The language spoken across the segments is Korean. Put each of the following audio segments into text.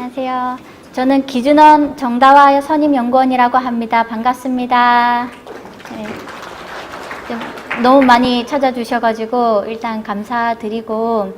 안녕하세요. 저는 기준원 정다화 선임연구원이라고 합니다. 반갑습니다. 네. 너무 많이 찾아주셔가지고 일단 감사드리고,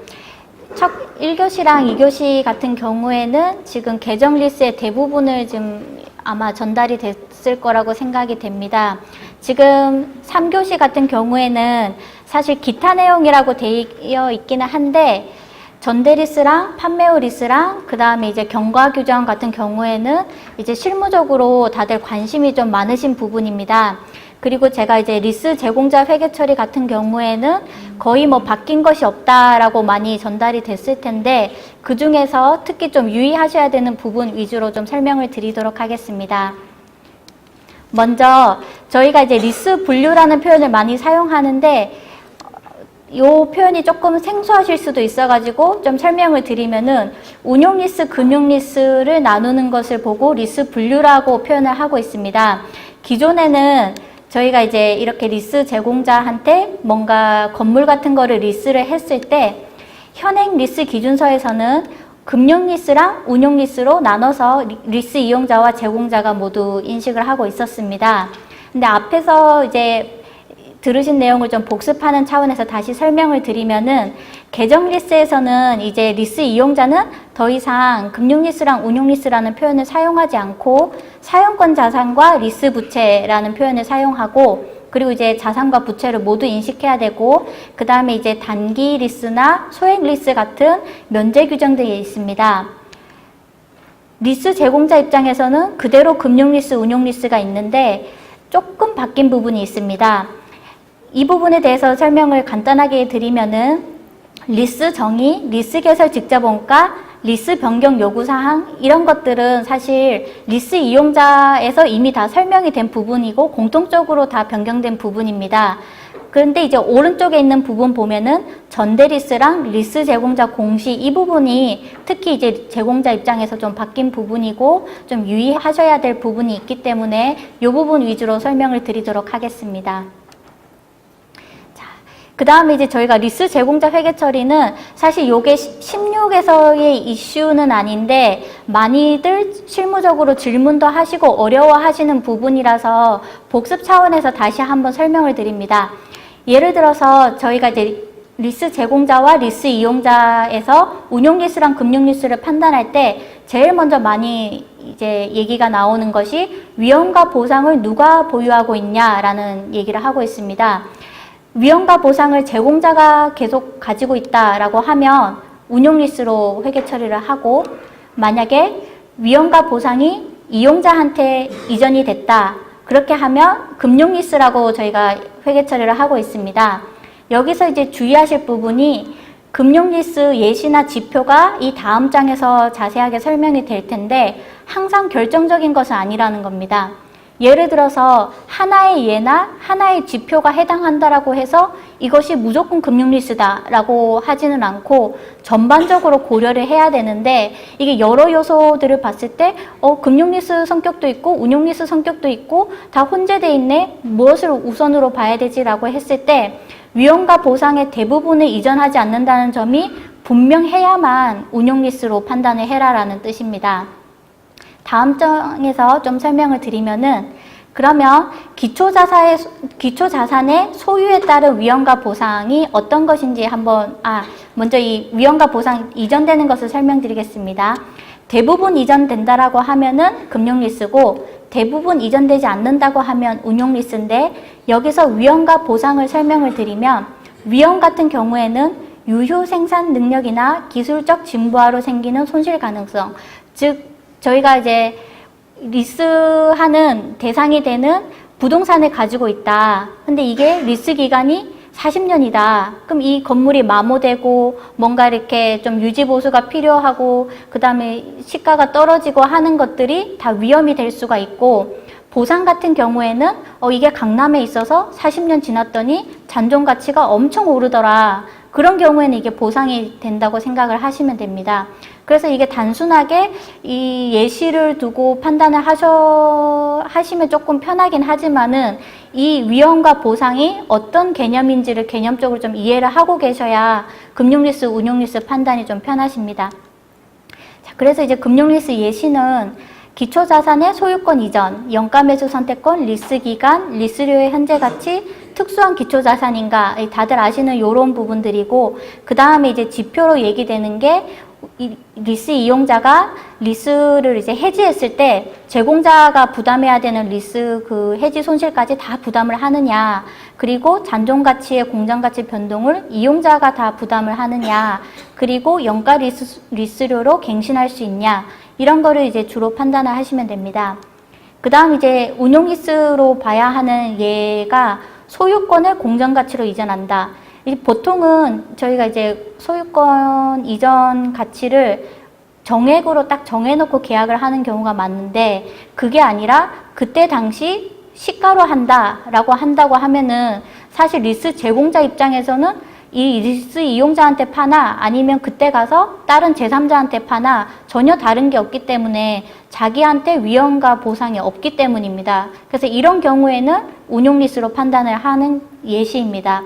첫 1교시랑 2교시 같은 경우에는 지금 개정 리스트의 대부분을 좀 아마 전달이 됐을 거라고 생각이 됩니다. 지금 3교시 같은 경우에는 사실 기타 내용이라고 되어 있기는 한데, 전대 리스랑 판매후 리스랑 그 다음에 이제 경과 규정 같은 경우에는 이제 실무적으로 다들 관심이 좀 많으신 부분입니다. 그리고 제가 이제 리스 제공자 회계 처리 같은 경우에는 거의 뭐 바뀐 것이 없다라고 많이 전달이 됐을 텐데, 그 중에서 특히 좀 유의하셔야 되는 부분 위주로 좀 설명을 드리도록 하겠습니다. 먼저 저희가 이제 리스 분류라는 표현을 많이 사용하는데, 이 표현이 조금 생소하실 수도 있어가지고 좀 설명을 드리면은, 운용 리스, 금융 리스를 나누는 것을 보고 리스 분류라고 표현을 하고 있습니다. 기존에는 저희가 이제 이렇게 리스 제공자한테 뭔가 건물 같은 거를 리스를 했을 때, 현행 리스 기준서에서는 금융 리스랑 운용 리스로 나눠서 리스 이용자와 제공자가 모두 인식을 하고 있었습니다. 근데 앞에서 이제 들으신 내용을 좀 복습하는 차원에서 다시 설명을 드리면은, 개정 리스에서는 이제 리스 이용자는 더 이상 금융 리스랑 운용 리스라는 표현을 사용하지 않고 사용권 자산과 리스 부채라는 표현을 사용하고, 그리고 이제 자산과 부채를 모두 인식해야 되고, 그 다음에 이제 단기 리스나 소액 리스 같은 면제 규정들이 있습니다. 리스 제공자 입장에서는 그대로 금융 리스, 운용 리스가 있는데 조금 바뀐 부분이 있습니다. 이 부분에 대해서 설명을 간단하게 드리면은, 리스 정의, 리스 개설 직접 원가, 리스 변경 요구사항, 이런 것들은 사실 리스 이용자에서 이미 다 설명이 된 부분이고 공통적으로 다 변경된 부분입니다. 그런데 이제 오른쪽에 있는 부분 보면은 전대 리스랑 리스 제공자 공시, 이 부분이 특히 이제 제공자 입장에서 좀 바뀐 부분이고 좀 유의하셔야 될 부분이 있기 때문에 이 부분 위주로 설명을 드리도록 하겠습니다. 그 다음에 이제 저희가 리스 제공자 회계 처리는 사실 요게 16에서의 이슈는 아닌데, 많이들 실무적으로 질문도 하시고 어려워하시는 부분이라서 복습 차원에서 다시 한번 설명을 드립니다. 예를 들어서 저희가 이제 리스 제공자와 리스 이용자에서 운용 리스랑 금융 리스를 판단할 때 제일 먼저 많이 이제 얘기가 나오는 것이 위험과 보상을 누가 보유하고 있냐라는 얘기를 하고 있습니다. 위험과 보상을 제공자가 계속 가지고 있다라고 하면 운용 리스로 회계 처리를 하고, 만약에 위험과 보상이 이용자한테 이전이 됐다, 그렇게 하면 금융 리스라고 저희가 회계 처리를 하고 있습니다. 여기서 이제 주의하실 부분이, 금융 리스 예시나 지표가 이 다음 장에서 자세하게 설명이 될 텐데 항상 결정적인 것은 아니라는 겁니다. 예를 들어서 하나의 예나 하나의 지표가 해당한다라고 해서 이것이 무조건 금융 리스다라고 하지는 않고 전반적으로 고려를 해야 되는데, 이게 여러 요소들을 봤을 때 금융 리스 성격도 있고 운용 리스 성격도 있고 다 혼재돼 있네, 무엇을 우선으로 봐야 되지라고 했을 때 위험과 보상의 대부분을 이전하지 않는다는 점이 분명해야만 운용 리스로 판단을 해라라는 뜻입니다. 다음 장에서 좀 설명을 드리면은, 그러면 기초자산의 소유에 따른 위험과 보상이 어떤 것인지 한번, 먼저 이 위험과 보상 이전되는 것을 설명드리겠습니다. 대부분 이전된다라고 하면은 금융 리스고, 대부분 이전되지 않는다고 하면 운용 리스인데, 여기서 위험과 보상을 설명을 드리면, 위험 같은 경우에는 유효 생산 능력이나 기술적 진보화로 생기는 손실 가능성, 즉 저희가 이제 리스하는 대상이 되는 부동산을 가지고 있다. 근데 이게 리스 기간이 40년이다. 그럼 이 건물이 마모되고 뭔가 이렇게 좀 유지 보수가 필요하고 그 다음에 시가가 떨어지고 하는 것들이 다 위험이 될 수가 있고, 보상 같은 경우에는 이게 강남에 있어서 40년 지났더니 잔존 가치가 엄청 오르더라. 그런 경우에는 이게 보상이 된다고 생각을 하시면 됩니다. 그래서 이게 단순하게 이 예시를 두고 판단을 하시면 조금 편하긴 하지만은, 이 위험과 보상이 어떤 개념인지를 개념적으로 좀 이해를 하고 계셔야 금융리스, 운용리스 판단이 좀 편하십니다. 자, 그래서 이제 금융리스 예시는 기초자산의 소유권 이전, 영가매수 선택권, 리스기간, 리스료의 현재 가치, 특수한 기초자산인가, 다들 아시는 이런 부분들이고, 그 다음에 이제 지표로 얘기되는 게 리스 이용자가 리스를 이제 해지했을 때 제공자가 부담해야 되는 리스 그 해지 손실까지 다 부담을 하느냐, 그리고 잔존가치의 공정가치 변동을 이용자가 다 부담을 하느냐, 그리고 영가 리스료로 갱신할 수 있냐, 이런 거를 이제 주로 판단을 하시면 됩니다. 그 다음 이제 운용리스로 봐야 하는 예가 소유권을 공정가치로 이전한다. 보통은 저희가 이제 소유권 이전 가치를 정액으로 딱 정해놓고 계약을 하는 경우가 많은데, 그게 아니라 그때 당시 시가로 한다라고 한다고 하면은 사실 리스 제공자 입장에서는 이 리스 이용자한테 파나 아니면 그때 가서 다른 제3자한테 파나 전혀 다른 게 없기 때문에 자기한테 위험과 보상이 없기 때문입니다. 그래서 이런 경우에는 운용리스로 판단을 하는 예시입니다.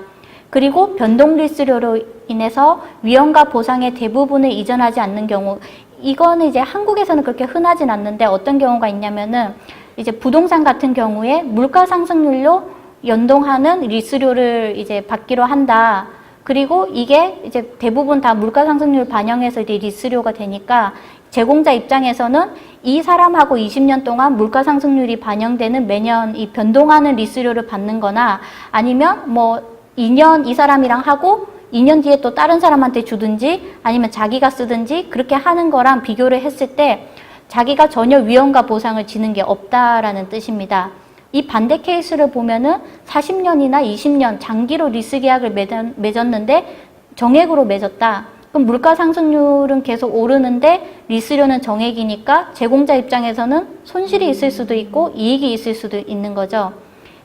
그리고 변동리스료로 인해서 위험과 보상의 대부분을 이전하지 않는 경우, 이거는 이제 한국에서는 그렇게 흔하진 않는데 어떤 경우가 있냐면은 이제 부동산 같은 경우에 물가 상승률로 연동하는 리스료를 이제 받기로 한다. 그리고 이게 이제 대부분 다 물가 상승률 반영해서 이제 리스료가 되니까 제공자 입장에서는 이 사람하고 20년 동안 물가 상승률이 반영되는 매년 이 변동하는 리스료를 받는 거나 아니면 뭐 2년 이 사람이랑 하고 2년 뒤에 또 다른 사람한테 주든지 아니면 자기가 쓰든지 그렇게 하는 거랑 비교를 했을 때 자기가 전혀 위험과 보상을 지는 게 없다라는 뜻입니다. 이 반대 케이스를 보면은 40년이나 20년 장기로 리스 계약을 맺었는데 정액으로 맺었다. 그럼 물가 상승률은 계속 오르는데 리스료는 정액이니까 제공자 입장에서는 손실이 있을 수도 있고 이익이 있을 수도 있는 거죠.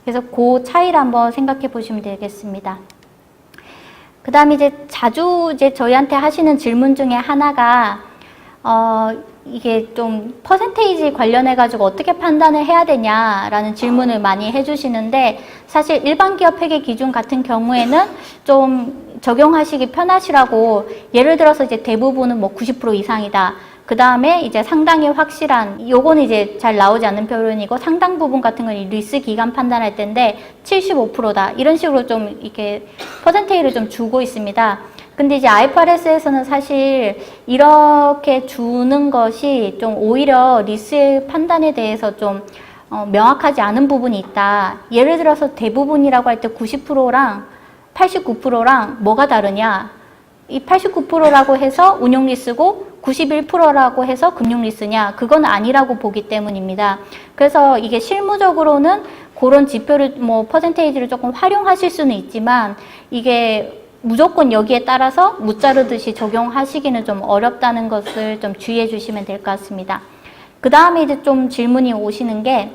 그래서 그 차이를 한번 생각해 보시면 되겠습니다. 그 다음에 이제 자주 이제 저희한테 하시는 질문 중에 하나가, 이게 좀 퍼센테이지 관련해가지고 어떻게 판단을 해야 되냐라는 질문을 많이 해주시는데, 사실 일반 기업 회계 기준 같은 경우에는 좀 적용하시기 편하시라고, 예를 들어서 이제 대부분은 뭐 90% 이상이다. 그 다음에 이제 상당히 확실한, 요거는 이제 잘 나오지 않는 표현이고 상당 부분 같은 건 리스 기간 판단할 때인데 75%다. 이런 식으로 좀 이렇게 퍼센테이를 좀 주고 있습니다. 근데 이제 IFRS에서는 사실 이렇게 주는 것이 좀 오히려 리스의 판단에 대해서 좀 명확하지 않은 부분이 있다. 예를 들어서 대부분이라고 할 때 90%랑 89%랑 뭐가 다르냐? 이 89%라고 해서 운용리스고 91%라고 해서 금융리스냐? 그건 아니라고 보기 때문입니다. 그래서 이게 실무적으로는 그런 지표를 뭐 퍼센테이지를 조금 활용하실 수는 있지만 이게 무조건 여기에 따라서 무자르듯이 적용하시기는 좀 어렵다는 것을 좀 주의해 주시면 될 것 같습니다. 그 다음에 이제 좀 질문이 오시는 게,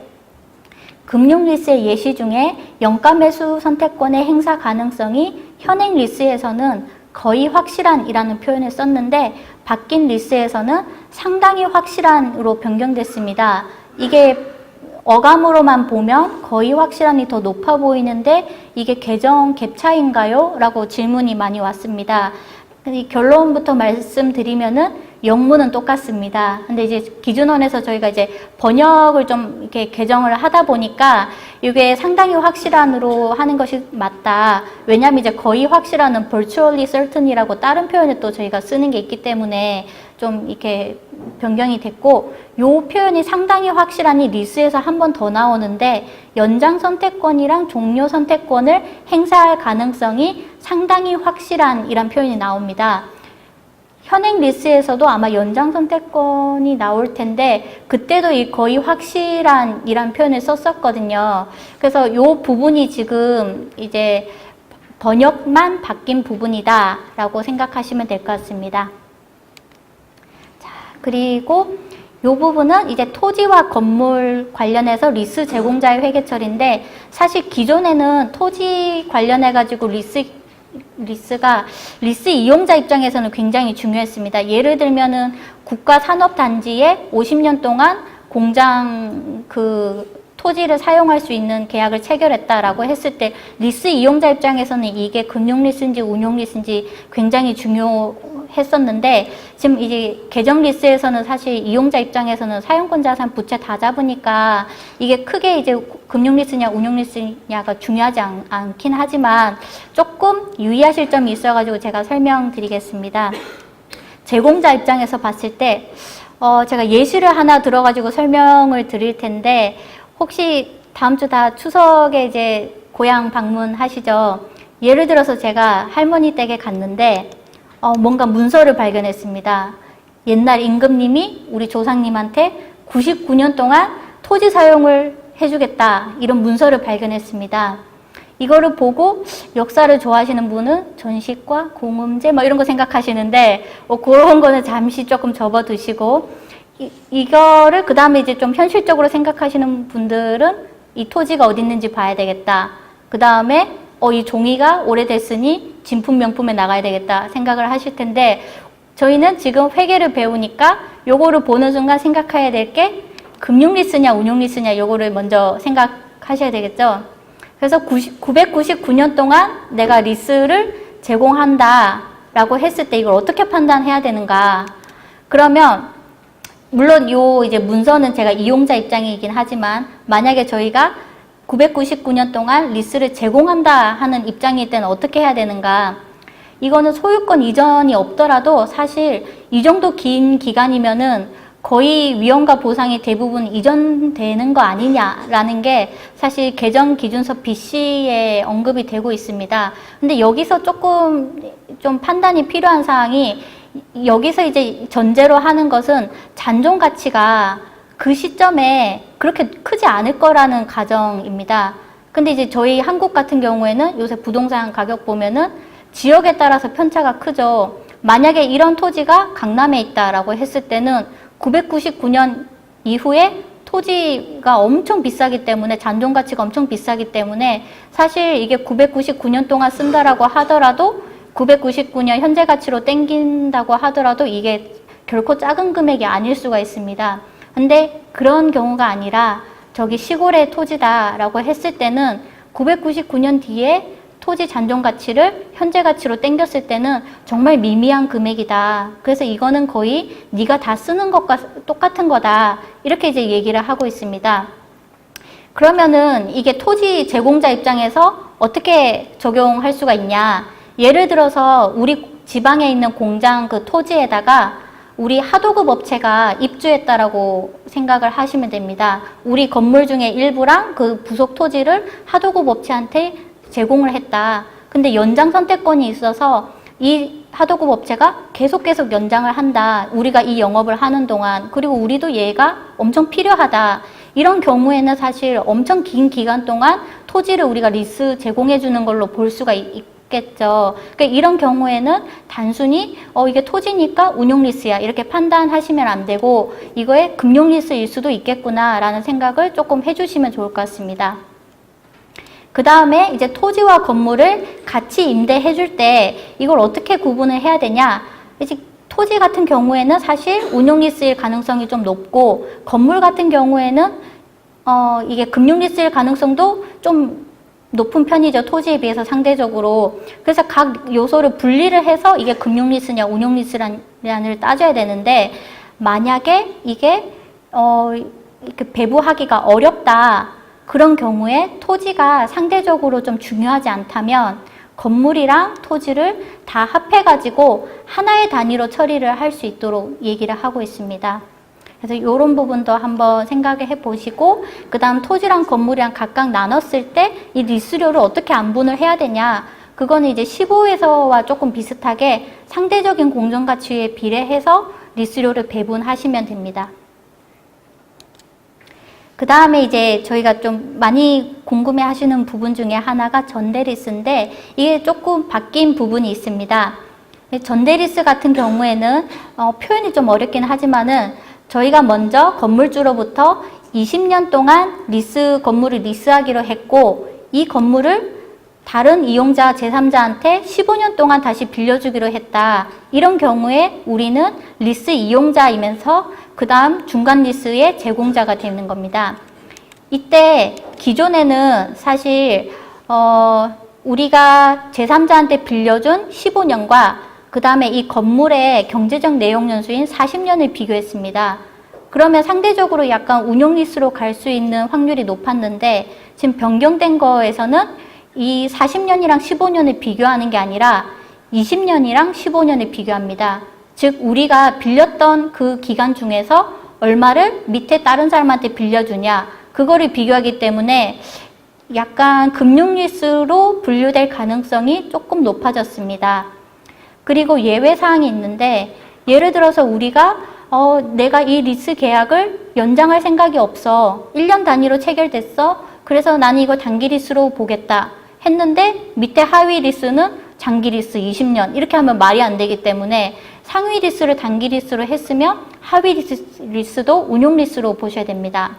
금융리스의 예시 중에 영가매수 선택권의 행사 가능성이 현행 리스에서는 거의 확실한 이라는 표현을 썼는데 바뀐 리스에서는 상당히 확실한으로 변경됐습니다. 이게 어감으로만 보면 거의 확실한이 더 높아 보이는데 이게 개정 갭 차이인가요? 라고 질문이 많이 왔습니다. 이 결론부터 말씀드리면은 영문은 똑같습니다. 근데 이제 기준원에서 저희가 이제 번역을 좀 이렇게 개정을 하다 보니까 이게 상당히 확실한으로 하는 것이 맞다. 왜냐하면 이제 거의 확실한은 virtually certain이라고 다른 표현을 또 저희가 쓰는 게 있기 때문에 좀 이렇게 변경이 됐고, 요 표현이 상당히 확실한이 리스에서 한 번 더 나오는데 연장 선택권이랑 종료 선택권을 행사할 가능성이 상당히 확실한 이란 표현이 나옵니다. 현행 리스에서도 아마 연장 선택권이 나올 텐데 그때도 이 거의 확실한 이란 표현을 썼었거든요. 그래서 이 부분이 지금 이제 번역만 바뀐 부분이다 라고 생각하시면 될 것 같습니다. 자, 그리고 이 부분은 이제 토지와 건물 관련해서 리스 제공자의 회계처리인데, 사실 기존에는 토지 관련해가지고 리스가 리스 이용자 입장에서는 굉장히 중요했습니다. 예를 들면은 국가산업단지에 50년 동안 공장 토지를 사용할 수 있는 계약을 체결했다라고 했을 때 리스 이용자 입장에서는 이게 금융리스인지 운용리스인지 굉장히 중요했던 했었는데 지금 이제 개정 리스에서는 사실 이용자 입장에서는 사용권 자산 부채 다 잡으니까 이게 크게 이제 금융 리스냐 운용 리스냐가 중요하지 않긴 하지만 조금 유의하실 점이 있어가지고 제가 설명드리겠습니다. 제공자 입장에서 봤을 때 제가 예시를 하나 들어가지고 설명을 드릴 텐데 혹시 다음 주 다 추석에 이제 고향 방문하시죠? 예를 들어서 제가 할머니 댁에 갔는데 뭔가 문서를 발견했습니다. 옛날 임금님이 우리 조상님한테 99년 동안 토지 사용을 해주겠다 이런 문서를 발견했습니다. 이거를 보고 역사를 좋아하시는 분은 전시과, 공음제 뭐 이런 거 생각하시는데 그런 거는 잠시 조금 접어두시고 이거를 그 다음에 이제 좀 현실적으로 생각하시는 분들은 이 토지가 어디 있는지 봐야 되겠다. 그 다음에 이 종이가 오래됐으니 진품 명품에 나가야 되겠다 생각을 하실 텐데 저희는 지금 회계를 배우니까 요거를 보는 순간 생각해야 될 게 금융 리스냐 운용 리스냐 요거를 먼저 생각하셔야 되겠죠. 그래서 999년 동안 내가 리스를 제공한다 라고 했을 때 이걸 어떻게 판단해야 되는가. 그러면 물론 요 이제 문서는 제가 이용자 입장이긴 하지만 만약에 저희가 999년 동안 리스를 제공한다 하는 입장일 때는 어떻게 해야 되는가. 이거는 소유권 이전이 없더라도 사실 이 정도 긴 기간이면은 거의 위험과 보상이 대부분 이전되는 거 아니냐라는 게 사실 개정 기준서 BC에 언급이 되고 있습니다. 근데 여기서 조금 좀 판단이 필요한 사항이 여기서 이제 전제로 하는 것은 잔존 가치가 그 시점에 그렇게 크지 않을 거라는 가정입니다. 근데 이제 저희 한국 같은 경우에는 요새 부동산 가격 보면은 지역에 따라서 편차가 크죠. 만약에 이런 토지가 강남에 있다라고 했을 때는 999년 이후에 토지가 엄청 비싸기 때문에 잔존 가치가 엄청 비싸기 때문에 사실 이게 999년 동안 쓴다라고 하더라도 999년 현재 가치로 땡긴다고 하더라도 이게 결코 작은 금액이 아닐 수가 있습니다. 근데 그런 경우가 아니라 저기 시골의 토지다라고 했을 때는 999년 뒤에 토지 잔존 가치를 현재 가치로 땡겼을 때는 정말 미미한 금액이다. 그래서 이거는 거의 네가 다 쓰는 것과 똑같은 거다. 이렇게 이제 얘기를 하고 있습니다. 그러면은 이게 토지 제공자 입장에서 어떻게 적용할 수가 있냐. 예를 들어서 우리 지방에 있는 공장 그 토지에다가 우리 하도급 업체가 입주했다라고 생각을 하시면 됩니다. 우리 건물 중에 일부랑 그 부속 토지를 하도급 업체한테 제공을 했다. 근데 연장 선택권이 있어서 이 하도급 업체가 계속 연장을 한다. 우리가 이 영업을 하는 동안. 그리고 우리도 얘가 엄청 필요하다. 이런 경우에는 사실 엄청 긴 기간 동안 토지를 우리가 리스 제공해 주는 걸로 볼 수가 있겠죠. 그러니까 이런 경우에는 단순히 이게 토지니까 운용 리스야 이렇게 판단하시면 안 되고 이거에 금융 리스일 수도 있겠구나라는 생각을 조금 해주시면 좋을 것 같습니다. 그 다음에 이제 토지와 건물을 같이 임대해 줄 때 이걸 어떻게 구분을 해야 되냐. 이제 토지 같은 경우에는 사실 운용 리스일 가능성이 좀 높고 건물 같은 경우에는 이게 금융 리스일 가능성도 좀 높은 편이죠. 토지에 비해서 상대적으로. 그래서 각 요소를 분리를 해서 이게 금융 리스냐 운용 리스냐를 따져야 되는데 만약에 이게 이렇게 배부하기가 어렵다. 그런 경우에 토지가 상대적으로 좀 중요하지 않다면 건물이랑 토지를 다 합해가지고 하나의 단위로 처리를 할 수 있도록 얘기를 하고 있습니다. 그래서 이런 부분도 한번 생각해 보시고 그 다음 토지랑 건물이랑 각각 나눴을 때 이 리스료를 어떻게 안분을 해야 되냐. 그거는 이제 15에서와 조금 비슷하게 상대적인 공정가치에 비례해서 리스료를 배분하시면 됩니다. 그 다음에 이제 저희가 좀 많이 궁금해 하시는 부분 중에 하나가 전대리스인데 이게 조금 바뀐 부분이 있습니다. 전대리스 같은 경우에는 표현이 좀 어렵긴 하지만은 저희가 먼저 건물주로부터 20년 동안 건물을 리스하기로 했고 이 건물을 다른 이용자 제3자한테 15년 동안 다시 빌려주기로 했다. 이런 경우에 우리는 리스 이용자이면서 그 다음 중간 리스의 제공자가 되는 겁니다. 이때 기존에는 사실 우리가 제3자한테 빌려준 15년과 그 다음에 이 건물의 경제적 내용 연수인 40년을 비교했습니다. 그러면 상대적으로 약간 운용 리스로 갈 수 있는 확률이 높았는데 지금 변경된 거에서는 이 40년이랑 15년을 비교하는 게 아니라 20년이랑 15년을 비교합니다. 즉 우리가 빌렸던 그 기간 중에서 얼마를 밑에 다른 사람한테 빌려주냐 그거를 비교하기 때문에 약간 금융리스로 분류될 가능성이 조금 높아졌습니다. 그리고 예외사항이 있는데 예를 들어서 우리가 내가 이 리스 계약을 연장할 생각이 없어. 1년 단위로 체결됐어. 그래서 나는 이거 단기 리스로 보겠다 했는데 밑에 하위 리스는 장기 리스 20년 이렇게 하면 말이 안 되기 때문에 상위 리스를 단기 리스로 했으면 하위 리스도 운용 리스로 보셔야 됩니다.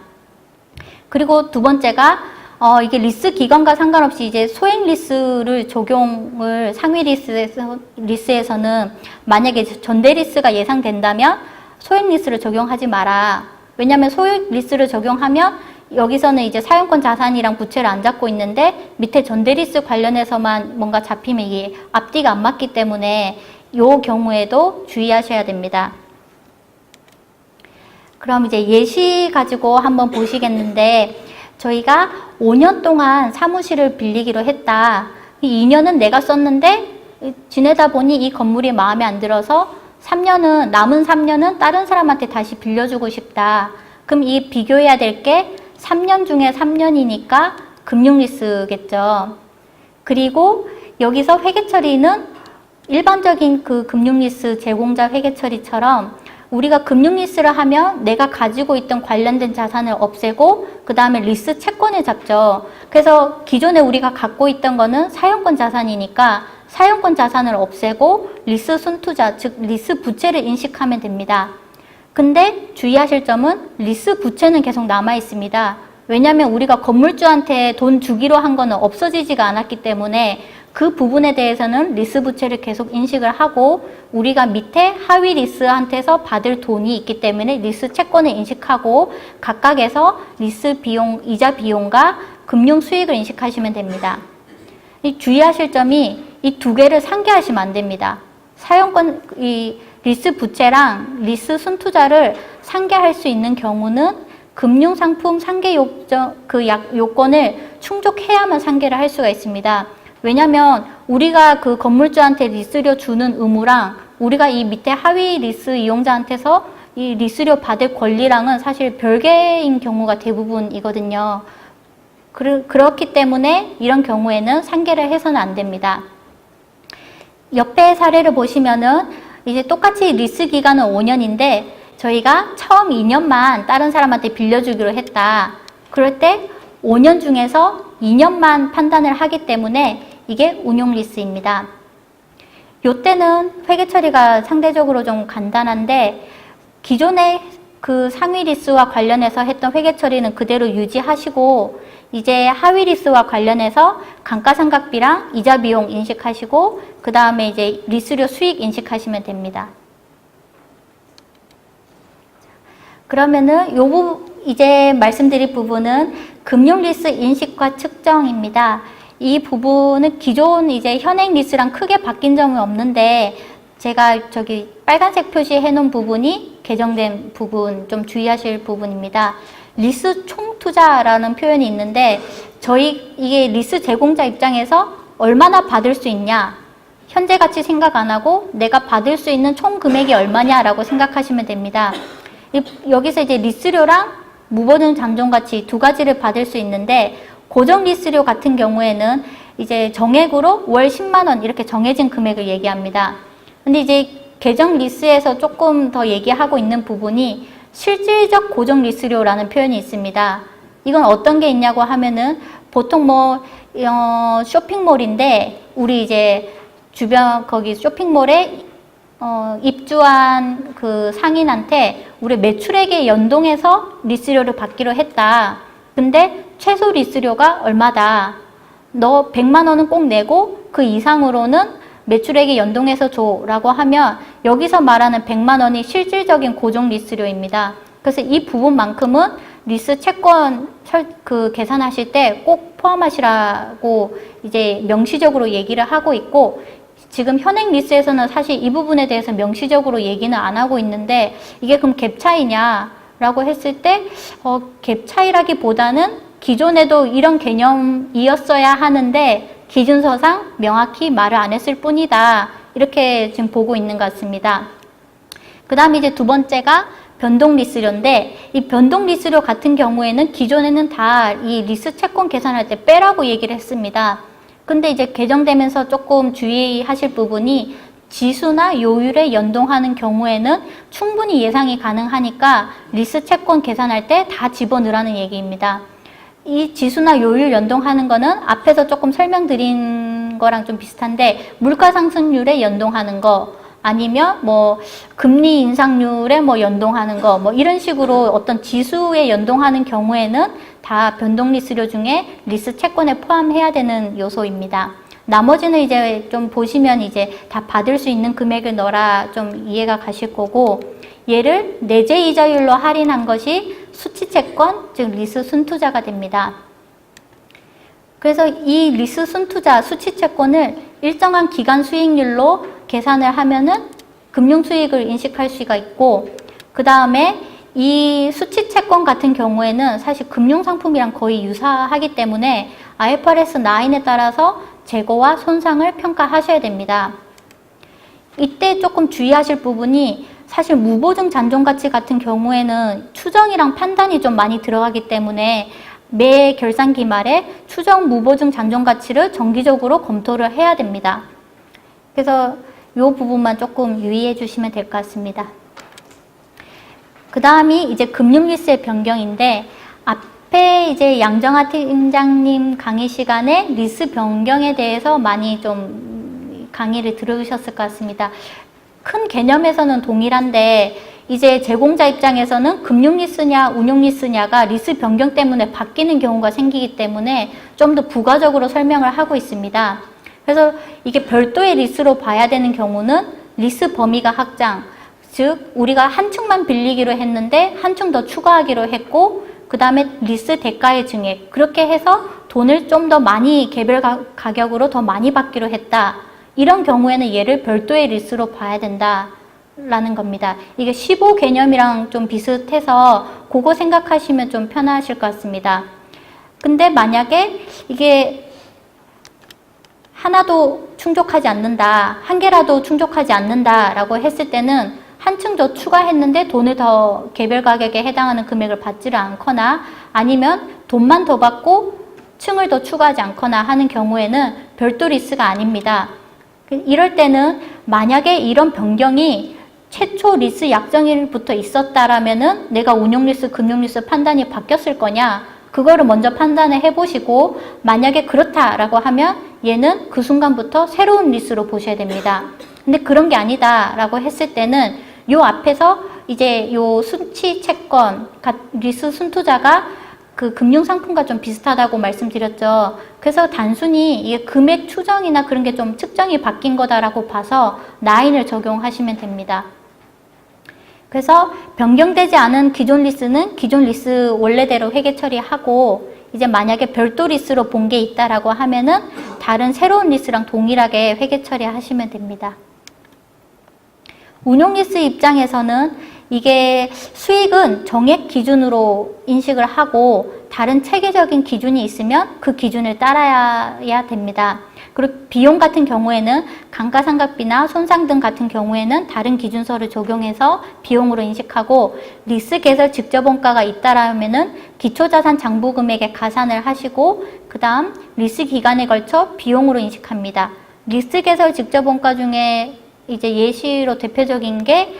그리고 두 번째가 이게 리스 기간과 상관없이 이제 소액 리스를 적용을 상위 리스에서는 만약에 전대 리스가 예상된다면 소액 리스를 적용하지 마라. 왜냐하면 소액 리스를 적용하면 여기서는 이제 사용권 자산이랑 부채를 안 잡고 있는데 밑에 전대 리스 관련해서만 뭔가 잡히면 이게 앞뒤가 안 맞기 때문에 이 경우에도 주의하셔야 됩니다. 그럼 이제 예시 가지고 한번 보시겠는데 저희가 5년 동안 사무실을 빌리기로 했다. 이 2년은 내가 썼는데 지내다 보니 이 건물이 마음에 안 들어서 남은 3년은 다른 사람한테 다시 빌려주고 싶다. 그럼 이 비교해야 될 게 3년 중에 3년이니까 금융리스겠죠. 그리고 여기서 회계처리는 일반적인 그 금융리스 제공자 회계처리처럼 우리가 금융리스를 하면 내가 가지고 있던 관련된 자산을 없애고 그 다음에 리스 채권을 잡죠. 그래서 기존에 우리가 갖고 있던 거는 사용권 자산이니까 사용권 자산을 없애고 리스 순투자, 즉 리스 부채를 인식하면 됩니다. 근데 주의하실 점은 리스 부채는 계속 남아 있습니다. 왜냐하면 우리가 건물주한테 돈 주기로 한 거는 없어지지가 않았기 때문에 그 부분에 대해서는 리스 부채를 계속 인식을 하고 우리가 밑에 하위 리스한테서 받을 돈이 있기 때문에 리스 채권을 인식하고 각각에서 리스 비용, 이자 비용과 금융 수익을 인식하시면 됩니다. 주의하실 점이 이 두 개를 상계하시면 안 됩니다. 사용권, 이 리스 부채랑 리스 순투자를 상계할 수 있는 경우는 금융상품 상계 요건을 충족해야만 상계를 할 수가 있습니다. 왜냐하면 우리가 그 건물주한테 리스료 주는 의무랑 우리가 이 밑에 하위 리스 이용자한테서 이 리스료 받을 권리랑은 사실 별개인 경우가 대부분이거든요. 그렇기 때문에 이런 경우에는 상계를 해서는 안 됩니다. 옆에 사례를 보시면은 이제 똑같이 리스 기간은 5년인데 저희가 처음 2년만 다른 사람한테 빌려주기로 했다. 그럴 때 5년 중에서 2년만 판단을 하기 때문에 이게 운용 리스입니다. 요때는 회계 처리가 상대적으로 좀 간단한데 기존의 그 상위 리스와 관련해서 했던 회계 처리는 그대로 유지하시고 이제 하위 리스와 관련해서 감가상각비랑 이자 비용 인식하시고 그 다음에 이제 리스료 수익 인식하시면 됩니다. 그러면은 이제 말씀드릴 부분은 금융 리스 인식과 측정입니다. 이 부분은 기존 이제 현행 리스랑 크게 바뀐 점은 없는데 제가 저기 빨간색 표시해 놓은 부분이 개정된 부분 좀 주의하실 부분입니다. 리스 총투자라는 표현이 있는데 이게 리스 제공자 입장에서 얼마나 받을 수 있냐 현재 가치 생각 안 하고 내가 받을 수 있는 총 금액이 얼마냐라고 생각하시면 됩니다. 여기서 이제 리스료랑 무보증 잠정가치 두 가지를 받을 수 있는데 고정 리스료 같은 경우에는 이제 정액으로 월 10만 원 이렇게 정해진 금액을 얘기합니다. 근데 이제 개정 리스에서 조금 더 얘기하고 있는 부분이 실질적 고정 리스료라는 표현이 있습니다. 이건 어떤 게 있냐고 하면은 보통 쇼핑몰인데 우리 이제 주변 거기 쇼핑몰에 입주한 그 상인한테 우리 매출액에 연동해서 리스료를 받기로 했다. 근데 최소 리스료가 얼마다. 너 100만 원은 꼭 내고 그 이상으로는 매출액에 연동해서 줘 라고 하면 여기서 말하는 100만 원이 실질적인 고정 리스료입니다. 그래서 이 부분만큼은 리스 채권 계산하실 때 꼭 포함하시라고 이제 명시적으로 얘기를 하고 있고 지금 현행 리스에서는 사실 이 부분에 대해서 명시적으로 얘기는 안 하고 있는데 이게 그럼 갭 차이냐라고 했을 때 갭 차이라기보다는 기존에도 이런 개념이었어야 하는데 기준서상 명확히 말을 안 했을 뿐이다. 이렇게 지금 보고 있는 것 같습니다. 그 다음에 이제 두 번째가 변동리스료인데 이 변동리스료 같은 경우에는 기존에는 다 이 리스 채권 계산할 때 빼라고 얘기를 했습니다. 근데 이제 개정되면서 조금 주의하실 부분이 지수나 요율에 연동하는 경우에는 충분히 예상이 가능하니까 리스 채권 계산할 때 다 집어넣으라는 얘기입니다. 이 지수나 요율 연동하는 거는 앞에서 조금 설명드린 거랑 좀 비슷한데 물가 상승률에 연동하는 거 아니면 뭐 금리 인상률에 뭐 연동하는 거 뭐 이런 식으로 어떤 지수에 연동하는 경우에는 다 변동리스료 중에 리스 채권에 포함해야 되는 요소입니다. 나머지는 이제 좀 보시면 이제 다 받을 수 있는 금액을 넣어라 좀 이해가 가실 거고 얘를 내재 이자율로 할인한 것이 수취채권, 즉 리스 순투자가 됩니다. 그래서 이 리스 순투자, 수취채권을 일정한 기간 수익률로 계산을 하면은 금융수익을 인식할 수가 있고 그 다음에 이 수취채권 같은 경우에는 사실 금융상품이랑 거의 유사하기 때문에 IFRS 9에 따라서 재고와 손상을 평가하셔야 됩니다. 이때 조금 주의하실 부분이 사실 무보증 잔존가치 같은 경우에는 추정이랑 판단이 좀 많이 들어가기 때문에 매 결산기 말에 추정 무보증 잔존가치를 정기적으로 검토를 해야 됩니다. 그래서 이 부분만 조금 유의해 주시면 될 것 같습니다. 그 다음이 이제 금융리스의 변경인데 앞에 이제 양정아 팀장님 강의 시간에 리스 변경에 대해서 많이 좀 강의를 들으셨을 것 같습니다. 큰 개념에서는 동일한데 이제 제공자 입장에서는 금융리스냐 운용리스냐가 리스 변경 때문에 바뀌는 경우가 생기기 때문에 좀 더 부가적으로 설명을 하고 있습니다. 그래서 이게 별도의 리스로 봐야 되는 경우는 리스 범위가 확장, 즉 우리가 한 층만 빌리기로 했는데 한 층 더 추가하기로 했고 그 다음에 리스 대가의 증액, 그렇게 해서 돈을 좀 더 많이 개별 가격으로 더 많이 받기로 했다. 이런 경우에는 얘를 별도의 리스로 봐야 된다라는 겁니다. 이게 15 개념이랑 좀 비슷해서 그거 생각하시면 좀 편하실 것 같습니다. 근데 만약에 이게 하나도 충족하지 않는다, 한 개라도 충족하지 않는다라고 했을 때는 한 층 더 추가했는데 돈을 더 개별 가격에 해당하는 금액을 받지를 않거나 아니면 돈만 더 받고 층을 더 추가하지 않거나 하는 경우에는 별도 리스가 아닙니다. 이럴 때는 만약에 이런 변경이 최초 리스 약정일부터 있었다라면은 내가 운용리스, 금융리스 판단이 바뀌었을 거냐, 그거를 먼저 판단을 해보시고 만약에 그렇다라고 하면 얘는 그 순간부터 새로운 리스로 보셔야 됩니다. 근데 그런 게 아니다라고 했을 때는 요 앞에서 이제 요 순치 채권, 리스 순투자가 그 금융상품과 좀 비슷하다고 말씀드렸죠. 그래서 단순히 이게 금액 추정이나 그런 게 좀 측정이 바뀐 거다라고 봐서 9을 적용하시면 됩니다. 그래서 변경되지 않은 기존 리스는 기존 리스 원래대로 회계 처리하고 이제 만약에 별도 리스로 본 게 있다라고 하면은 다른 새로운 리스랑 동일하게 회계 처리하시면 됩니다. 운용리스 입장에서는 이게 수익은 정액 기준으로 인식을 하고 다른 체계적인 기준이 있으면 그 기준을 따라야 됩니다. 그리고 비용 같은 경우에는 감가상각비나 손상 등 같은 경우에는 다른 기준서를 적용해서 비용으로 인식하고 리스 개설 직접 원가가 있다라면은 기초자산 장부 금액에 가산을 하시고 그 다음 리스 기간에 걸쳐 비용으로 인식합니다. 리스 개설 직접 원가 중에 이제 예시로 대표적인 게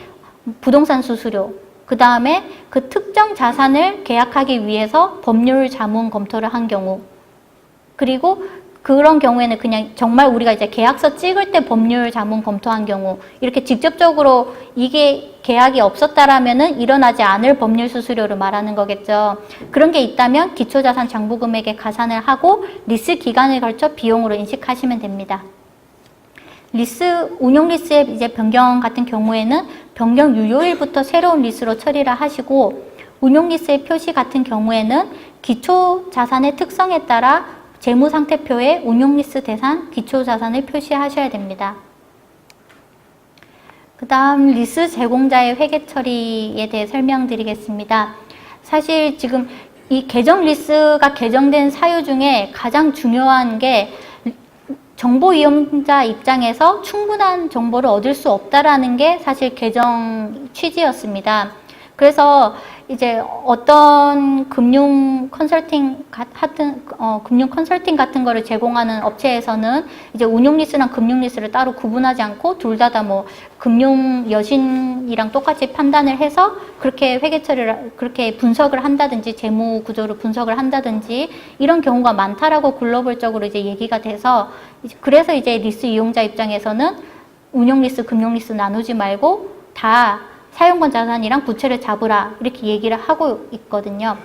부동산 수수료, 그 다음에 그 특정 자산을 계약하기 위해서 법률 자문 검토를 한 경우, 그리고 그런 경우에는 그냥 정말 우리가 이제 계약서 찍을 때 법률 자문 검토한 경우, 이렇게 직접적으로 이게 계약이 없었다라면은 일어나지 않을 법률 수수료를 말하는 거겠죠. 그런 게 있다면 기초자산 장부 금액에 가산을 하고 리스 기간에 걸쳐 비용으로 인식하시면 됩니다. 리스, 운용 리스의 이제 변경 같은 경우에는 변경 유효일부터 새로운 리스로 처리를 하시고 운용 리스의 표시 같은 경우에는 기초 자산의 특성에 따라 재무상태표에 운용 리스 대상 기초 자산을 표시하셔야 됩니다. 그 다음 리스 제공자의 회계 처리에 대해 설명드리겠습니다. 사실 지금 이 계정 리스가 개정된 사유 중에 가장 중요한 게 정보 이용자 입장에서 충분한 정보를 얻을 수 없다라는 게 사실 개정 취지였습니다. 그래서 이제 어떤 금융 컨설팅 같은 거를 제공하는 업체에서는 이제 운용 리스랑 금융 리스를 따로 구분하지 않고 둘 다 뭐 금융 여신이랑 똑같이 판단을 해서 그렇게 회계 처리를 그렇게 분석을 한다든지 재무 구조를 분석을 한다든지 이런 경우가 많다라고 글로벌적으로 이제 얘기가 돼서 그래서 이제 리스 이용자 입장에서는 운용 리스, 금융 리스 나누지 말고 다 사용권 자산이랑 부채를 잡으라 이렇게 얘기를 하고 있거든요.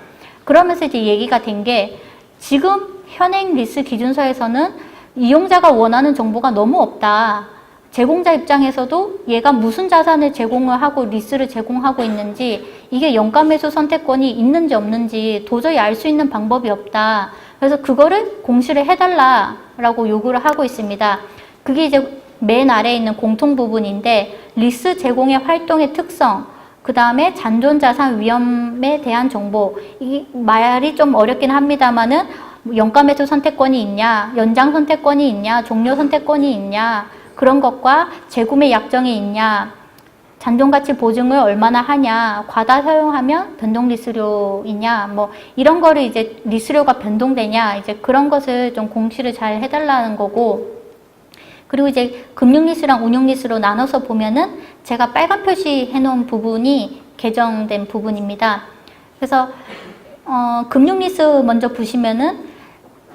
그러면서 이제 얘기가 된 게 지금 현행 리스 기준서에서는 이용자가 원하는 정보가 너무 없다. 제공자 입장에서도 얘가 무슨 자산을 제공을 하고 리스를 제공하고 있는지 이게 연가매수 선택권이 있는지 없는지 도저히 알 수 있는 방법이 없다. 그래서 그거를 공시를 해달라라고 요구를 하고 있습니다. 그게 이제 맨 아래에 있는 공통 부분인데 리스 제공의 활동의 특성, 그 다음에 잔존자산 위험에 대한 정보, 이 말이 좀 어렵긴 합니다만은 연가매수 선택권이 있냐, 연장 선택권이 있냐, 종료 선택권이 있냐, 그런 것과 재구매 약정이 있냐, 잔존가치 보증을 얼마나 하냐, 과다 사용하면 변동 리스료이냐, 뭐 이런 거를 이제 리스료가 변동되냐, 이제 그런 것을 좀 공시를 잘 해달라는 거고. 그리고 이제 금융리스랑 운용리스로 나눠서 보면은 제가 빨간 표시해 놓은 부분이 개정된 부분입니다. 그래서 금융리스 먼저 보시면은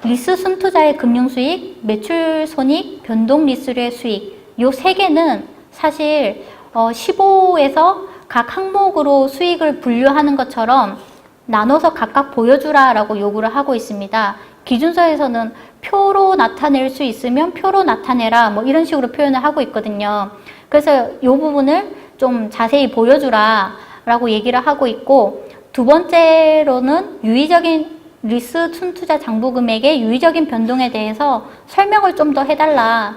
리스 순투자의 금융수익, 매출손익, 변동리스료의 수익 요 세 개는 사실 15에서 각 항목으로 수익을 분류하는 것처럼 나눠서 각각 보여주라 라고 요구를 하고 있습니다. 기준서에서는 표로 나타낼 수 있으면 표로 나타내라 뭐 이런 식으로 표현을 하고 있거든요. 그래서 이 부분을 좀 자세히 보여주라 라고 얘기를 하고 있고, 두 번째로는 유의적인 리스 순투자 장부 금액의 유의적인 변동에 대해서 설명을 좀 더 해달라.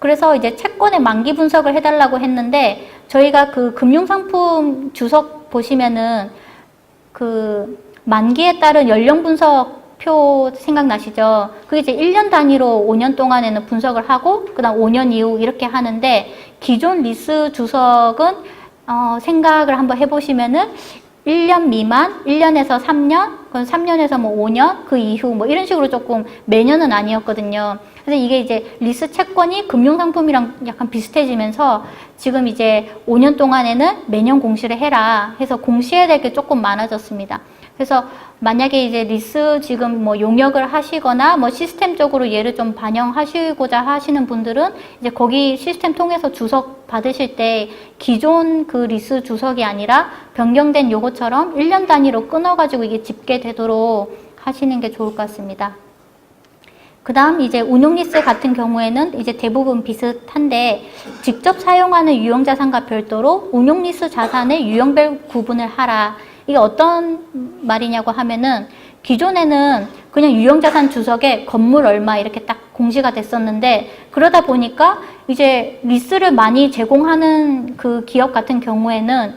그래서 이제 채권의 만기 분석을 해달라고 했는데 저희가 그 금융상품 주석 보시면은 그 만기에 따른 연령 분석 표 생각나시죠? 그게 이제 1년 단위로 5년 동안에는 분석을 하고 그 다음 5년 이후 이렇게 하는데 기존 리스 주석은 생각을 한번 해보시면은 1년 미만, 1년에서 3년, 그건 3년에서 뭐 5년, 그 이후 뭐 이런 식으로 조금 매년은 아니었거든요. 그래서 이게 이제 리스 채권이 금융상품이랑 약간 비슷해지면서 지금 이제 5년 동안에는 매년 공시를 해라 해서 공시해야 될 게 조금 많아졌습니다. 그래서 만약에 이제 리스 지금 뭐 용역을 하시거나 뭐 시스템적으로 얘를 좀 반영하시고자 하시는 분들은 이제 거기 시스템 통해서 주석 받으실 때 기존 그 리스 주석이 아니라 변경된 요거처럼 1년 단위로 끊어가지고 이게 집계되도록 하시는 게 좋을 것 같습니다. 그 다음 이제 운용리스 같은 경우에는 이제 대부분 비슷한데 직접 사용하는 유형자산과 별도로 운용리스 자산의 유형별 구분을 하라. 이게 어떤 말이냐고 하면은 기존에는 그냥 유형자산 주석에 건물 얼마 이렇게 딱 공시가 됐었는데 그러다 보니까 이제 리스를 많이 제공하는 그 기업 같은 경우에는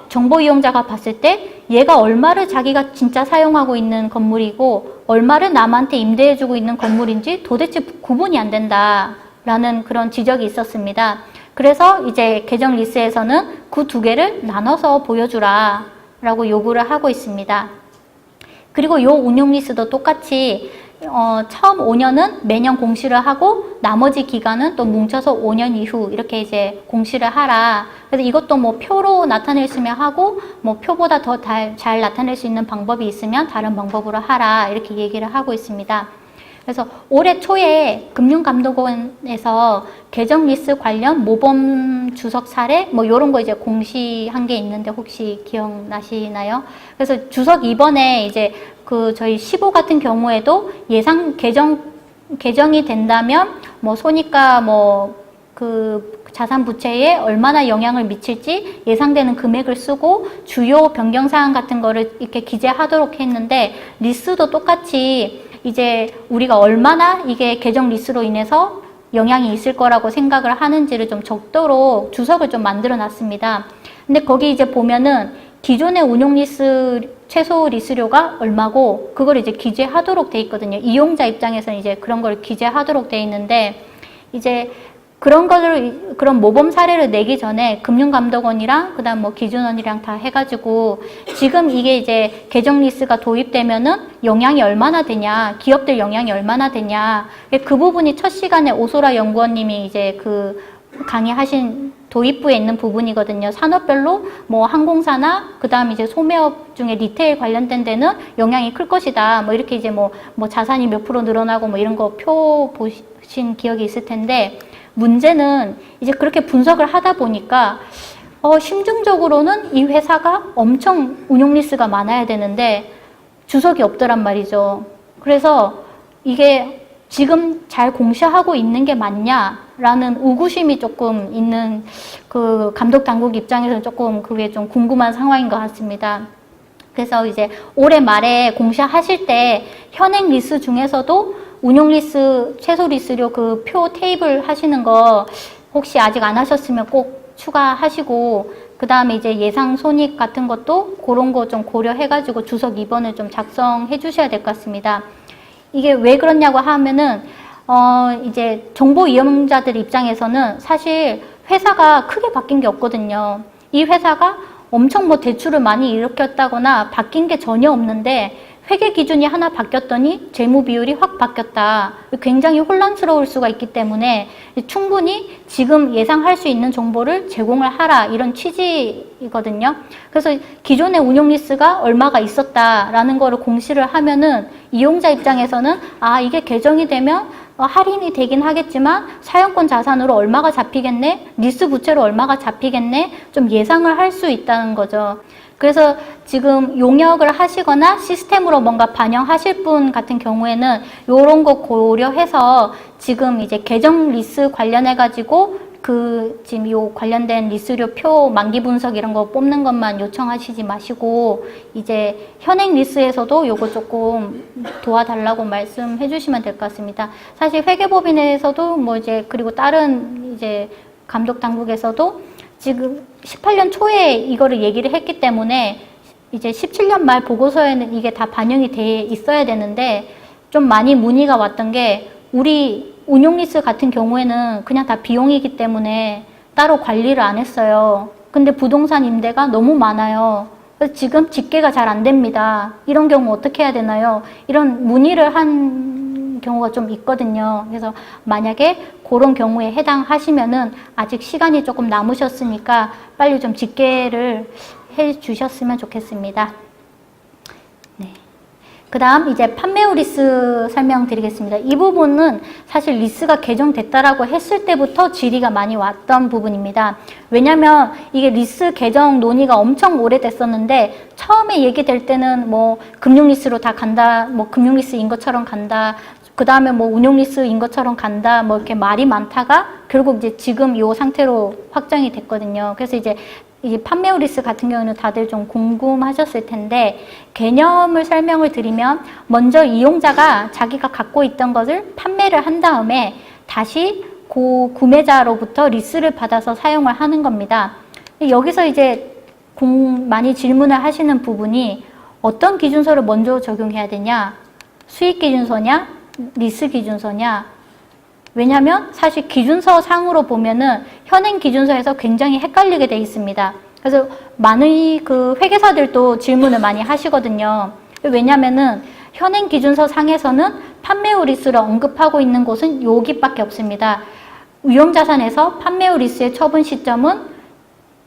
정보 이용자가 봤을 때 얘가 얼마를 자기가 진짜 사용하고 있는 건물이고 얼마를 남한테 임대해주고 있는 건물인지 도대체 구분이 안 된다라는 그런 지적이 있었습니다. 그래서 이제 개정 리스에서는 그 두 개를 나눠서 보여주라 라고 요구를 하고 있습니다. 그리고 요 운용 리스도 똑같이 처음 5년은 매년 공시를 하고 나머지 기간은 또 뭉쳐서 5년 이후 이렇게 이제 공시를 하라. 그래서 이것도 뭐 표로 나타낼 수 있으면 하고 뭐 표보다 더 잘 나타낼 수 있는 방법이 있으면 다른 방법으로 하라 이렇게 얘기를 하고 있습니다. 그래서 올해 초에 금융감독원에서 개정 리스 관련 모범 주석 사례 뭐 이런 거 이제 공시한 게 있는데 혹시 기억나시나요? 그래서 주석 이번에 이제 그 저희 15 같은 경우에도 예상 개정이 된다면 뭐 손익과 뭐 그 자산 부채에 얼마나 영향을 미칠지 예상되는 금액을 쓰고 주요 변경 사항 같은 거를 이렇게 기재하도록 했는데 리스도 똑같이 이제 우리가 얼마나 이게 개정 리스로 인해서 영향이 있을 거라고 생각을 하는지를 좀 적도록 주석을 좀 만들어 놨습니다. 근데 거기 이제 보면은 기존의 운용 최소 리스료가 얼마고 그걸 이제 기재하도록 돼 있거든요. 이용자 입장에서는 이제 그런 걸 기재하도록 돼 있는데 이제 그런 모범 사례를 내기 전에 금융감독원이랑 그다음 뭐 기준원이랑 다 해가지고 지금 이게 이제 개정 리스가 도입되면은 영향이 얼마나 되냐, 기업들 영향이 얼마나 되냐, 그 부분이 첫 시간에 오소라 연구원님이 이제 그 강의하신 도입부에 있는 부분이거든요. 산업별로 뭐 항공사나 그다음 이제 소매업 중에 리테일 관련된 데는 영향이 클 것이다. 뭐 이렇게 이제 뭐 자산이 몇 프로 늘어나고 뭐 이런 거 표 보신 기억이 있을 텐데. 문제는 이제 그렇게 분석을 하다 보니까 심증적으로는 이 회사가 엄청 운용 리스가 많아야 되는데 주석이 없더란 말이죠. 그래서 이게 지금 잘 공시하고 있는 게 맞냐라는 의구심이 조금 있는 그 감독 당국 입장에서는 조금 그게 좀 궁금한 상황인 것 같습니다. 그래서 이제 올해 말에 공시하실 때 현행 리스 중에서도 운용 리스, 최소 리스료 그 표 테이블 하시는 거 혹시 아직 안 하셨으면 꼭 추가하시고 그 다음에 이제 예상 손익 같은 것도 그런 거 좀 고려해가지고 주석 2번을 좀 작성해 주셔야 될 것 같습니다. 이게 왜 그러냐고 하면은 이제 정보 이용자들 입장에서는 사실 회사가 크게 바뀐 게 없거든요. 이 회사가 엄청 뭐 대출을 많이 일으켰다거나 바뀐 게 전혀 없는데 회계 기준이 하나 바뀌었더니 재무 비율이 확 바뀌었다. 굉장히 혼란스러울 수가 있기 때문에 충분히 지금 예상할 수 있는 정보를 제공을 하라 이런 취지이거든요. 그래서 기존의 운용 리스가 얼마가 있었다라는 거를 공시를 하면은 이용자 입장에서는 아 이게 개정이 되면 할인이 되긴 하겠지만 사용권 자산으로 얼마가 잡히겠네, 리스 부채로 얼마가 잡히겠네 좀 예상을 할 수 있다는 거죠. 그래서 지금 용역을 하시거나 시스템으로 뭔가 반영하실 분 같은 경우에는 이런 거 고려해서 지금 이제 개정 리스 관련해 가지고 그 지금 요 관련된 리스료 표 만기 분석 이런 거 뽑는 것만 요청하시지 마시고 이제 현행 리스에서도 요거 조금 도와달라고 말씀해 주시면 될 것 같습니다. 사실 회계법인에서도 뭐 이제 그리고 다른 이제 감독 당국에서도 지금 18년 초에 이거를 얘기를 했기 때문에 이제 17년 말 보고서에는 이게 다 반영이 돼 있어야 되는데 좀 많이 문의가 왔던 게 우리 운용 리스 같은 경우에는 그냥 다 비용이기 때문에 따로 관리를 안 했어요. 근데 부동산 임대가 너무 많아요. 그래서 지금 집계가 잘 안 됩니다. 이런 경우 어떻게 해야 되나요? 이런 문의를 한 경우가 좀 있거든요. 그래서 만약에 그런 경우에 해당하시면은 아직 시간이 조금 남으셨으니까 빨리 좀 집계를 해 주셨으면 좋겠습니다. 네. 그 다음 이제 판매후 리스 설명드리겠습니다. 이 부분은 사실 리스가 개정됐다라고 했을 때부터 질의가 많이 왔던 부분입니다. 왜냐면 이게 리스 개정 논의가 엄청 오래됐었는데 처음에 얘기될 때는 뭐 금융 리스로 다 간다, 뭐 금융 리스인 것처럼 간다, 그 다음에 뭐 운용 리스인 것처럼 간다, 뭐 이렇게 말이 많다가 결국 이제 지금 이 상태로 확정이 됐거든요. 그래서 이제 이 판매후 리스 같은 경우는 다들 좀 궁금하셨을 텐데 개념을 설명을 드리면 먼저 이용자가 자기가 갖고 있던 것을 판매를 한 다음에 다시 그 구매자로부터 리스를 받아서 사용을 하는 겁니다. 여기서 이제 많이 질문을 하시는 부분이 어떤 기준서를 먼저 적용해야 되냐? 수익 기준서냐? 리스 기준서냐? 왜냐하면 사실 기준서 상으로 보면은 현행 기준서에서 굉장히 헷갈리게 돼 있습니다. 그래서 많은 그 회계사들도 질문을 많이 하시거든요. 왜냐하면은 현행 기준서 상에서는 판매후 리스를 언급하고 있는 곳은 여기밖에 없습니다. 유형자산에서 판매후 리스의 처분 시점은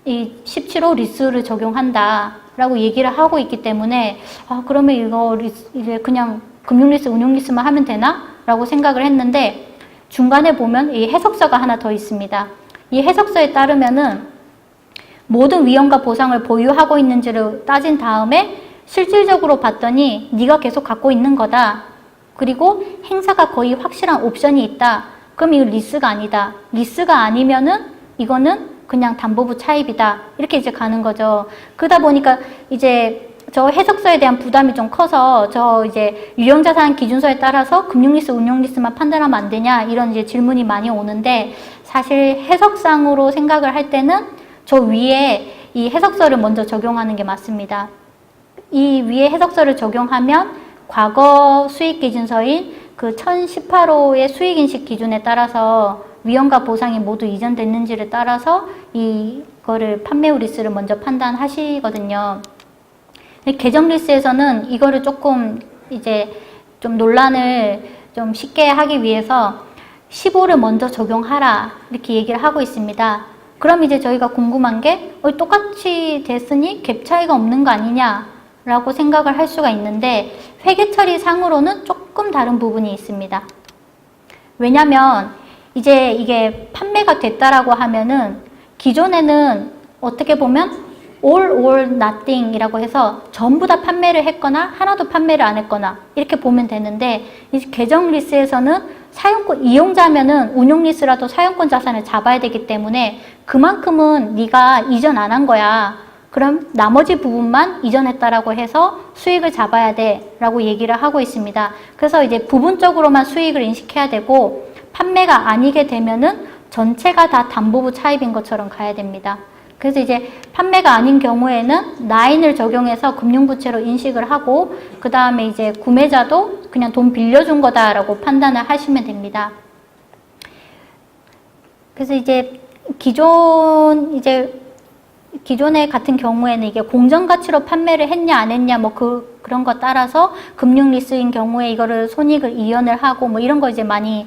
이 17호 리스를 적용한다 라고 얘기를 하고 있기 때문에 아 그러면 이거 이제 그냥 금융리스, 운용리스만 하면 되나? 라고 생각을 했는데 중간에 보면 이 해석서가 하나 더 있습니다. 이 해석서에 따르면은 모든 위험과 보상을 보유하고 있는지를 따진 다음에 실질적으로 봤더니 네가 계속 갖고 있는 거다. 그리고 행사가 거의 확실한 옵션이 있다. 그럼 이거 리스가 아니다. 리스가 아니면은 이거는 그냥 담보부 차입이다. 이렇게 이제 가는 거죠. 그러다 보니까 이제 저 해석서에 대한 부담이 좀 커서 저 이제 유형자산 기준서에 따라서 금융리스, 운용리스만 판단하면 안 되냐 이런 이제 질문이 많이 오는데 사실 해석상으로 생각을 할 때는 저 위에 이 해석서를 먼저 적용하는 게 맞습니다. 이 위에 해석서를 적용하면 과거 수익기준서인 그 1018호의 수익인식 기준에 따라서 위험과 보상이 모두 이전됐는지를 따라서 이거를 판매 후 리스를 먼저 판단하시거든요. 계정리스에서는 이거를 조금 이제 좀 논란을 좀 쉽게 하기 위해서 15를 먼저 적용하라 이렇게 얘기를 하고 있습니다. 그럼 이제 저희가 궁금한 게 똑같이 됐으니 갭 차이가 없는 거 아니냐 라고 생각을 할 수가 있는데 회계 처리 상으로는 조금 다른 부분이 있습니다. 왜냐면 이제 이게 판매가 됐다라고 하면은 기존에는 어떻게 보면 all or nothing 이라고 해서 전부 다 판매를 했거나 하나도 판매를 안 했거나 이렇게 보면 되는데 이 계정 리스에서는 사용권 이용자면은 운용 리스라도 사용권 자산을 잡아야 되기 때문에 그만큼은 네가 이전 안 한 거야. 그럼 나머지 부분만 이전했다라고 해서 수익을 잡아야 돼 라고 얘기를 하고 있습니다. 그래서 이제 부분적으로만 수익을 인식해야 되고 판매가 아니게 되면은 전체가 다 담보부 차입인 것처럼 가야 됩니다. 그래서 이제 판매가 아닌 경우에는 라인을 적용해서 금융부채로 인식을 하고 그 다음에 이제 구매자도 그냥 돈 빌려준 거다라고 판단을 하시면 됩니다. 그래서 이제 기존에 같은 경우에는 이게 공정가치로 판매를 했냐 안 했냐 뭐 그런 거 따라서 금융리스인 경우에 이거를 손익을 이연을 하고 뭐 이런 거 이제 많이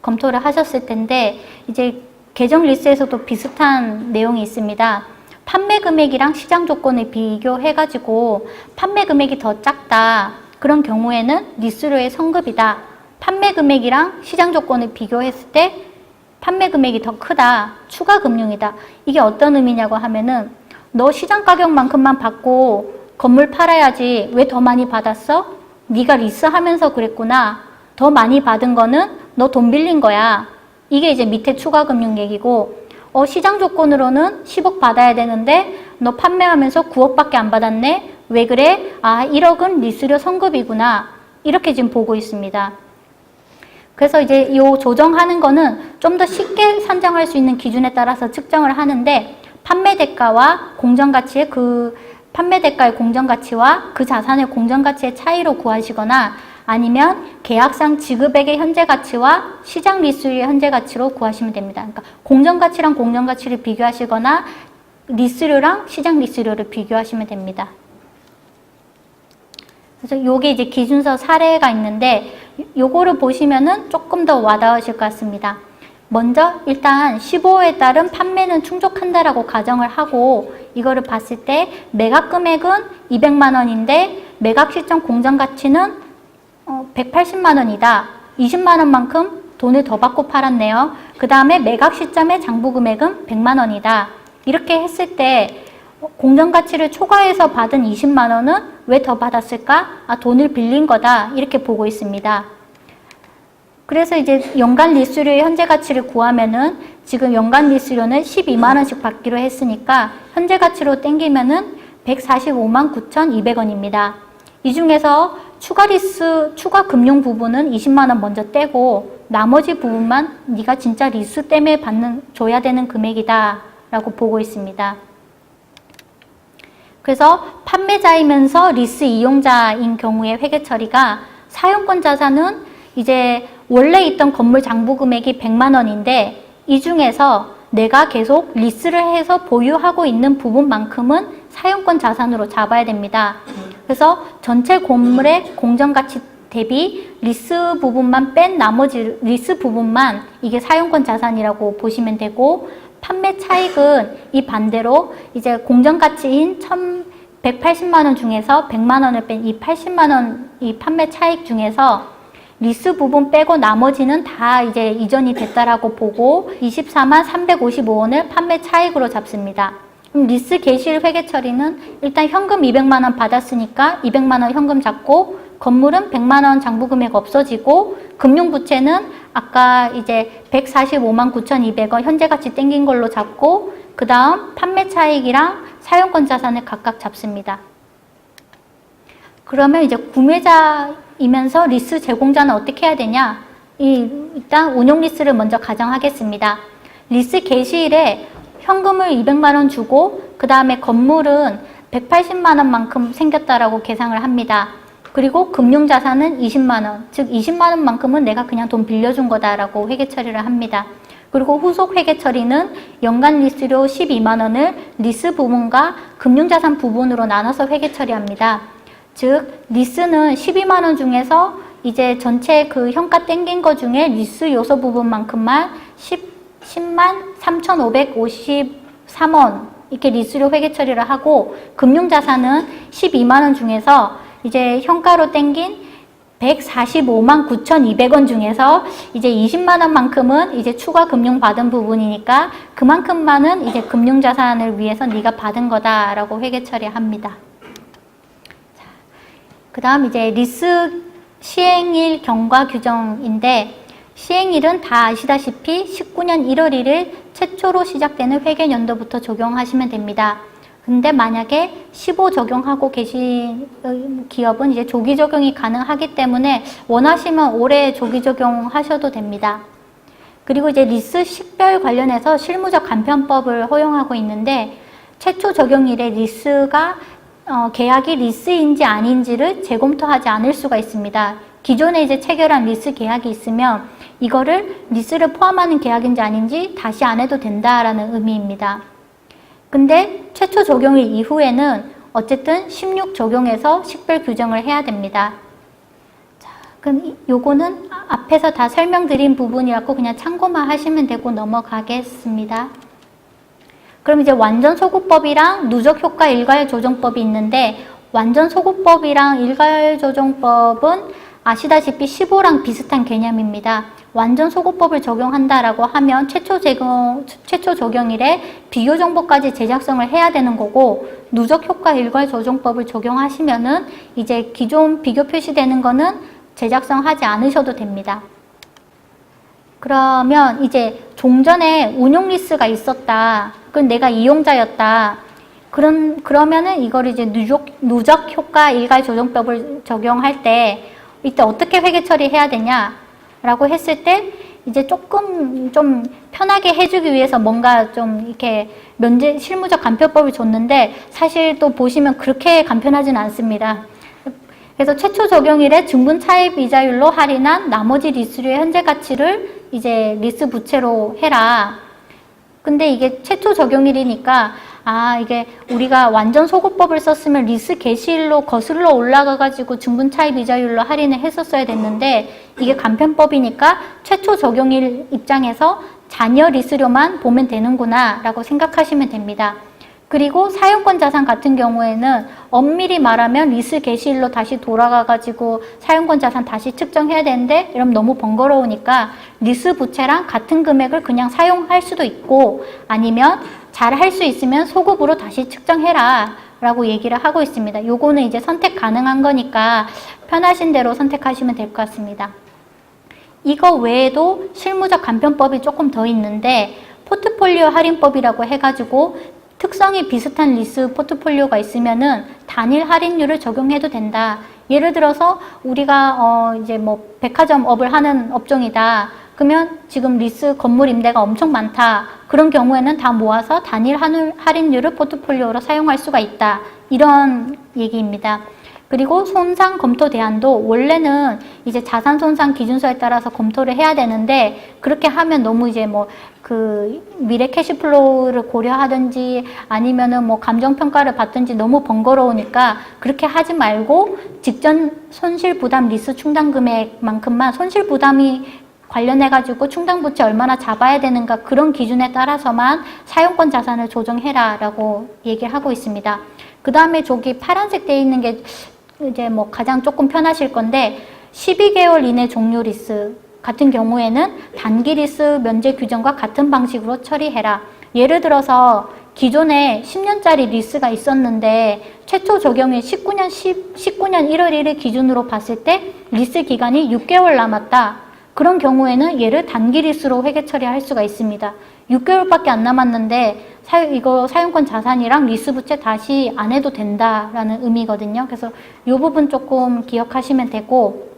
검토를 하셨을 텐데 이제 계정리스에서도 비슷한 내용이 있습니다. 판매 금액이랑 시장 조건을 비교해가지고 판매 금액이 더 작다. 그런 경우에는 리스료의 성급이다. 판매 금액이랑 시장 조건을 비교했을 때 판매 금액이 더 크다. 추가 금융이다. 이게 어떤 의미냐고 하면은 너 시장 가격만큼만 받고 건물 팔아야지 왜 더 많이 받았어? 네가 리스하면서 그랬구나. 더 많이 받은 거는 너 돈 빌린 거야. 이게 이제 밑에 추가 금융 얘기고 시장 조건으로는 10억 받아야 되는데 너 판매하면서 9억밖에 안 받았네? 왜 그래? 1억은 리스료 성급이구나. 이렇게 지금 보고 있습니다. 그래서 이제 이 조정하는 거는 좀 더 쉽게 산정할 수 있는 기준에 따라서 측정을 하는데 판매 대가와 공정가치의 판매 대가의 공정가치와 그 자산의 공정가치의 차이로 구하시거나 아니면 계약상 지급액의 현재 가치와 시장 리스료의 현재 가치로 구하시면 됩니다. 그러니까 공정가치랑 공정가치를 비교하시거나 리스료랑 시장 리스료를 비교하시면 됩니다. 그래서 요게 이제 기준서 사례가 있는데 요거를 보시면은 조금 더 와닿으실 것 같습니다. 먼저 일단 15호에 따른 판매는 충족한다라고 가정을 하고 이거를 봤을 때 매각 금액은 200만 원인데 매각 시점 공정가치는 180만 원이다. 20만 원만큼 돈을 더 받고 팔았네요. 그 다음에 매각 시점의 장부 금액은 100만 원이다. 이렇게 했을 때 공정가치를 초과해서 받은 20만 원은 왜 더 받았을까? 돈을 빌린 거다. 이렇게 보고 있습니다. 그래서 이제 연간 리스료의 현재 가치를 구하면은 지금 연간 리스료는 12만 원씩 받기로 했으니까 현재 가치로 땡기면은 145만 9,200원입니다. 이 중에서 추가 금융 부분은 20만 원 먼저 떼고 나머지 부분만 네가 진짜 리스 때문에 줘야 되는 금액이다 라고 보고 있습니다. 그래서 판매자이면서 리스 이용자인 경우의 회계 처리가 사용권 자산은 이제 원래 있던 건물 장부 금액이 100만 원인데 이 중에서 내가 계속 리스를 해서 보유하고 있는 부분만큼은 사용권 자산으로 잡아야 됩니다. 그래서 전체 건물의 공정가치 대비 리스 부분만 뺀 나머지 리스 부분만 이게 사용권 자산이라고 보시면 되고 판매 차익은 이 반대로 이제 공정가치인 1,180만 원 중에서 100만 원을 뺀 이 80만 원 이 판매 차익 중에서 리스 부분 빼고 나머지는 다 이제 이전이 됐다라고 보고 24만 355원을 판매 차익으로 잡습니다. 리스 개시일 회계 처리는 일단 현금 200만 원 받았으니까 200만 원 현금 잡고 건물은 100만 원 장부 금액 없어지고 금융부채는 아까 이제 145만 9,200원 현재 가치 땡긴 걸로 잡고 그 다음 판매 차익이랑 사용권 자산을 각각 잡습니다. 그러면 이제 구매자이면서 리스 제공자는 어떻게 해야 되냐? 일단 운용 리스를 먼저 가정하겠습니다. 리스 개시일에 현금을 200만 원 주고 그 다음에 건물은 180만 원만큼 생겼다라고 계상을 합니다. 그리고 금융자산은 20만 원, 즉 20만 원만큼은 내가 그냥 돈 빌려준 거다라고 회계 처리를 합니다. 그리고 후속 회계 처리는 연간 리스료 12만 원을 리스 부분과 금융자산 부분으로 나눠서 회계 처리합니다. 즉 리스는 12만 원 중에서 이제 전체 그 현가 땡긴 거 중에 리스 요소 부분만큼만 10만 3,553원 이렇게 리스료 회계 처리를 하고 금융자산은 12만 원 중에서 이제 현가로 땡긴 145만 9,200원 중에서 이제 20만 원만큼은 이제 추가 금융 받은 부분이니까 그만큼만은 이제 금융자산을 위해서 네가 받은 거다라고 회계 처리합니다. 그 다음 이제 리스 시행일 경과 규정인데 시행일은 다 아시다시피 19년 1월 1일 최초로 시작되는 회계연도부터 적용하시면 됩니다. 근데 만약에 15 적용하고 계신 기업은 이제 조기 적용이 가능하기 때문에 원하시면 올해 조기 적용하셔도 됩니다. 그리고 이제 리스 식별 관련해서 실무적 간편법을 허용하고 있는데 최초 적용일에 리스가 계약이 리스인지 아닌지를 재검토하지 않을 수가 있습니다. 기존에 이제 체결한 리스 계약이 있으면 이거를 리스를 포함하는 계약인지 아닌지 다시 안 해도 된다라는 의미입니다. 근데 최초 적용일 이후에는 어쨌든 16 적용해서 식별 규정을 해야 됩니다. 자, 그럼 요거는 앞에서 다 설명드린 부분이라고 그냥 참고만 하시면 되고 넘어가겠습니다. 그럼 이제 완전소구법이랑 누적효과 일괄조정법이 있는데 완전소구법이랑 일괄조정법은 아시다시피 15랑 비슷한 개념입니다. 완전소구법을 적용한다라고 하면 최초 적용일에 비교정보까지 제작성을 해야 되는 거고 누적효과 일괄조정법을 적용하시면은 이제 기존 비교 표시되는 거는 제작성하지 않으셔도 됩니다. 그러면 이제 종전에 운용리스가 있었다. 그건 내가 이용자였다. 그러면은 이걸 이제 누적효과 일괄조정법을 적용할 때 이때 어떻게 회계 처리해야 되냐라고 했을 때 이제 조금 좀 편하게 해주기 위해서 뭔가 좀 이렇게 실무적 간편법을 줬는데 사실 또 보시면 그렇게 간편하진 않습니다. 그래서 최초 적용일에 증분 차입 이자율로 할인한 나머지 리스료의 현재 가치를 이제 리스 부채로 해라. 근데 이게 최초 적용일이니까 이게 우리가 완전 소구법을 썼으면 리스 개시일로 거슬러 올라가가지고 증분 차입 이자율로 할인을 했었어야 됐는데 이게 간편법이니까 최초 적용일 입장에서 잔여 리스료만 보면 되는구나 라고 생각하시면 됩니다. 그리고 사용권 자산 같은 경우에는 엄밀히 말하면 리스 개시일로 다시 돌아가가지고 사용권 자산 다시 측정해야 되는데 이러면 너무 번거로우니까 리스 부채랑 같은 금액을 그냥 사용할 수도 있고 아니면 잘 할 수 있으면 소급으로 다시 측정해라 라고 얘기를 하고 있습니다. 요거는 이제 선택 가능한 거니까 편하신 대로 선택하시면 될 것 같습니다. 이거 외에도 실무적 간편법이 조금 더 있는데 포트폴리오 할인법이라고 해가지고 특성이 비슷한 리스 포트폴리오가 있으면은 단일 할인율을 적용해도 된다. 예를 들어서 우리가 이제 뭐 백화점업을 하는 업종이다. 그러면 지금 리스 건물 임대가 엄청 많다. 그런 경우에는 다 모아서 단일 할인율을 포트폴리오로 사용할 수가 있다. 이런 얘기입니다. 그리고 손상 검토 대안도 원래는 이제 자산 손상 기준서에 따라서 검토를 해야 되는데 그렇게 하면 너무 이제 뭐 그 미래 캐시플로우를 고려하든지 아니면은 뭐 감정평가를 받든지 너무 번거로우니까 그렇게 하지 말고 직전 손실부담 리스 충당 금액만큼만 손실부담이 관련해가지고 충당부채 얼마나 잡아야 되는가 그런 기준에 따라서만 사용권 자산을 조정해라 라고 얘기를 하고 있습니다. 그 다음에 저기 파란색 돼 있는 게 이제 뭐 가장 조금 편하실 건데 12개월 이내 종료 리스 같은 경우에는 단기 리스 면제 규정과 같은 방식으로 처리해라. 예를 들어서 기존에 10년짜리 리스가 있었는데 최초 적용일 19년 1월 1일 기준으로 봤을 때 리스 기간이 6개월 남았다. 그런 경우에는 얘를 단기 리스로 회계 처리할 수가 있습니다. 6개월밖에 안 남았는데 이거 사용권 자산이랑 리스 부채 다시 안 해도 된다라는 의미거든요. 그래서 이 부분 조금 기억하시면 되고,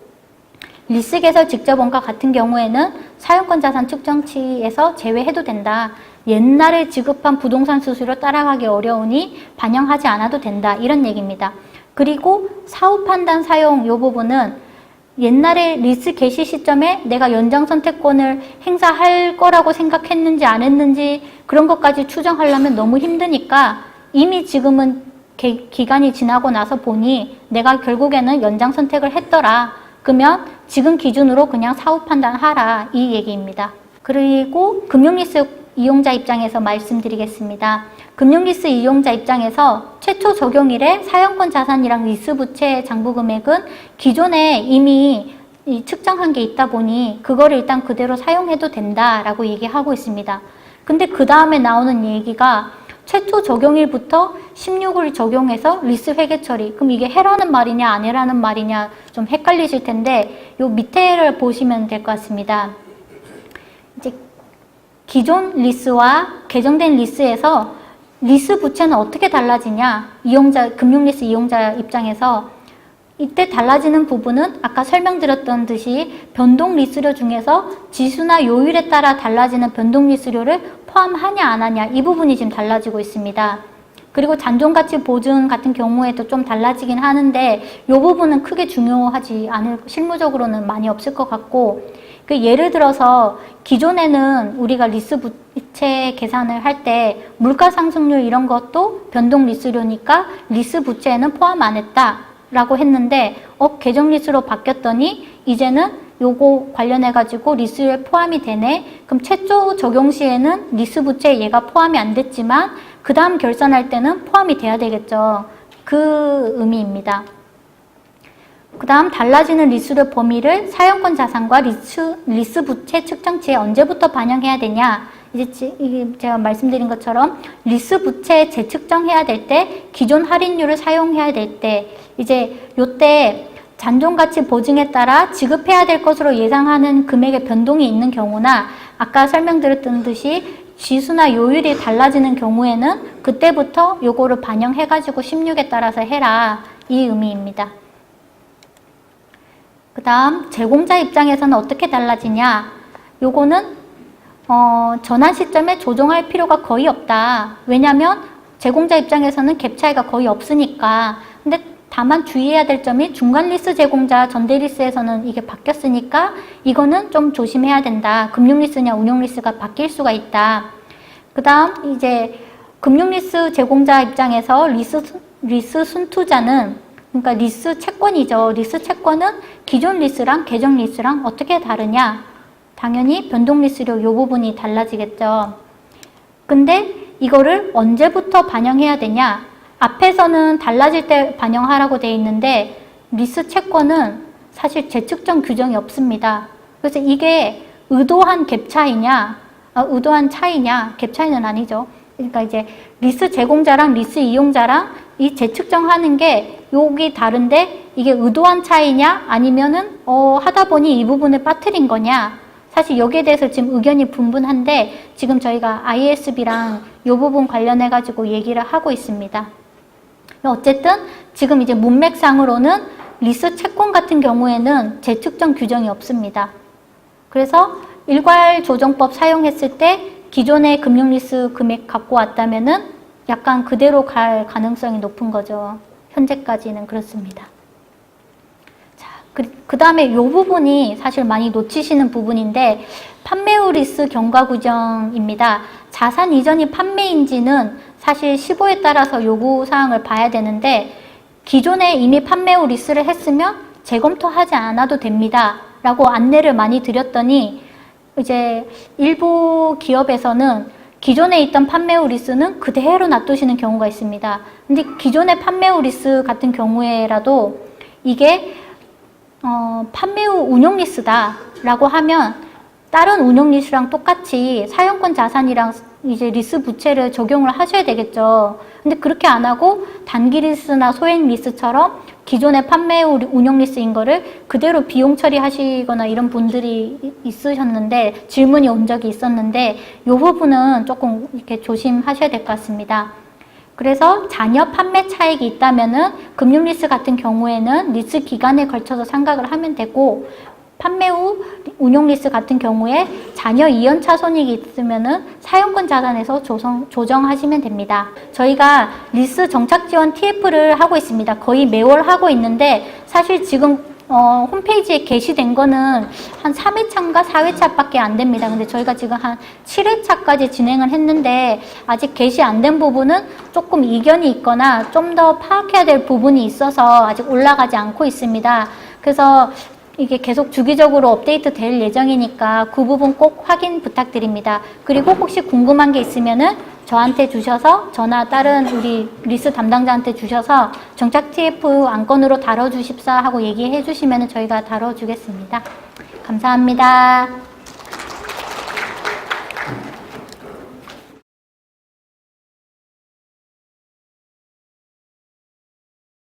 리스 개설 직접 원가 같은 경우에는 사용권 자산 측정치에서 제외해도 된다. 옛날에 지급한 부동산 수수료 따라가기 어려우니 반영하지 않아도 된다. 이런 얘기입니다. 그리고 사후 판단 사용 이 부분은 옛날에 리스 개시 시점에 내가 연장 선택권을 행사할 거라고 생각했는지 안 했는지 그런 것까지 추정하려면 너무 힘드니까 이미 지금은 기간이 지나고 나서 보니 내가 결국에는 연장 선택을 했더라. 그러면 지금 기준으로 그냥 사후 판단하라. 이 얘기입니다. 그리고 금융리스 이용자 입장에서 말씀드리겠습니다. 금융리스 이용자 입장에서 최초 적용일에 사용권 자산이랑 리스 부채 장부 금액은 기존에 이미 측정한 게 있다 보니 그거를 일단 그대로 사용해도 된다라고 얘기하고 있습니다. 근데 그 다음에 나오는 얘기가 최초 적용일부터 16을 적용해서 리스 회계 처리. 그럼 이게 해라는 말이냐 안 해라는 말이냐 좀 헷갈리실 텐데 요 밑에를 보시면 될 것 같습니다. 이제 기존 리스와 개정된 리스에서 리스 부채는 어떻게 달라지냐? 금융리스 이용자 입장에서 이때 달라지는 부분은 아까 설명드렸던 듯이 변동 리스료 중에서 지수나 요율에 따라 달라지는 변동 리스료를 포함하냐 안 하냐 이 부분이 지금 달라지고 있습니다. 그리고 잔존가치 보증 같은 경우에도 좀 달라지긴 하는데 이 부분은 크게 중요하지 않을, 실무적으로는 많이 없을 것 같고, 예를 들어서 기존에는 우리가 리스 부채 계산을 할 때 물가 상승률 이런 것도 변동 리스료니까 리스 부채에는 포함 안 했다라고 했는데 개정 리스로 바뀌었더니 이제는 요거 관련해 가지고 리스에 포함이 되네. 그럼 최초 적용 시에는 리스 부채에 얘가 포함이 안 됐지만 그 다음 결산할 때는 포함이 돼야 되겠죠. 그 의미입니다. 그 다음 달라지는 리스료 범위를 사용권 자산과 리스 부채 측정치에 언제부터 반영해야 되냐. 이제 제가 말씀드린 것처럼 리스 부채 재측정해야 될 때, 기존 할인율을 사용해야 될 때, 이제 요때 잔존가치 보증에 따라 지급해야 될 것으로 예상하는 금액의 변동이 있는 경우나 아까 설명드렸던 듯이 지수나 요율이 달라지는 경우에는 그때부터 요거를 반영해가지고 16에 따라서 해라. 이 의미입니다. 그 다음 제공자 입장에서는 어떻게 달라지냐. 요거는 전환 시점에 조정할 필요가 거의 없다. 왜냐하면 제공자 입장에서는 갭 차이가 거의 없으니까. 근데 다만 주의해야 될 점이 중간 리스 제공자 전대 리스에서는 이게 바뀌었으니까 이거는 좀 조심해야 된다. 금융 리스냐 운용 리스가 바뀔 수가 있다. 그 다음 이제 금융 리스 제공자 입장에서 리스 순투자는 그러니까 리스 채권이죠. 리스 채권은 기존 리스랑 개정 리스랑 어떻게 다르냐? 당연히 변동 리스료 요 부분이 달라지겠죠. 근데 이거를 언제부터 반영해야 되냐? 앞에서는 달라질 때 반영하라고 돼 있는데 리스 채권은 사실 재측정 규정이 없습니다. 그래서 이게 의도한 갭 차이냐, 의도한 차이냐, 갭 차이는 아니죠. 그러니까 이제 리스 제공자랑 리스 이용자랑 이 재측정하는 게 여기 다른데 이게 의도한 차이냐 아니면은 하다 보니 이 부분을 빠뜨린 거냐. 사실 여기에 대해서 지금 의견이 분분한데 지금 저희가 ISB랑 이 부분 관련해 가지고 얘기를 하고 있습니다. 어쨌든 지금 이제 문맥상으로는 리스 채권 같은 경우에는 재측정 규정이 없습니다. 그래서 일괄조정법 사용했을 때 기존의 금융리스 금액 갖고 왔다면은 약간 그대로 갈 가능성이 높은 거죠. 현재까지는 그렇습니다. 자, 그 다음에 이 부분이 사실 많이 놓치시는 부분인데 판매 후 리스 경과 규정입니다. 자산 이전이 판매인지는 사실 15에 따라서 요구사항을 봐야 되는데 기존에 이미 판매 후 리스를 했으면 재검토하지 않아도 됩니다. 라고 안내를 많이 드렸더니 이제 일부 기업에서는 기존에 있던 판매 후 리스는 그대로 놔두시는 경우가 있습니다. 근데 기존의 판매 후 리스 같은 경우에라도 이게 판매 후 운용 리스다 라고 하면 다른 운용 리스랑 똑같이 사용권 자산이랑 이제 리스 부채를 적용을 하셔야 되겠죠. 근데 그렇게 안 하고 단기 리스나 소액 리스처럼 기존의 판매 후 운용 리스인 거를 그대로 비용 처리하시거나 이런 분들이 있으셨는데 질문이 온 적이 있었는데 이 부분은 조금 이렇게 조심하셔야 될 것 같습니다. 그래서 자녀 판매 차익이 있다면은 금융 리스 같은 경우에는 리스 기간에 걸쳐서 상각을 하면 되고 판매 후 운용 리스 같은 경우에 자녀 이연차 손익이 있으면은 사용권 자산에서 조정하시면 됩니다. 저희가 리스 정착 지원 TF를 하고 있습니다. 거의 매월 하고 있는데 사실 지금 홈페이지에 게시된 거는 한 3회차인가 4회차밖에 안 됩니다. 근데 저희가 지금 한 7회차까지 진행을 했는데 아직 게시 안 된 부분은 조금 이견이 있거나 좀 더 파악해야 될 부분이 있어서 아직 올라가지 않고 있습니다. 그래서 이게 계속 주기적으로 업데이트 될 예정이니까 그 부분 꼭 확인 부탁드립니다. 그리고 혹시 궁금한 게 있으면은 저한테 주셔서 저나 다른 우리 리스 담당자한테 주셔서 정착 TF 안건으로 다뤄주십사 하고 얘기해 주시면 저희가 다뤄주겠습니다. 감사합니다.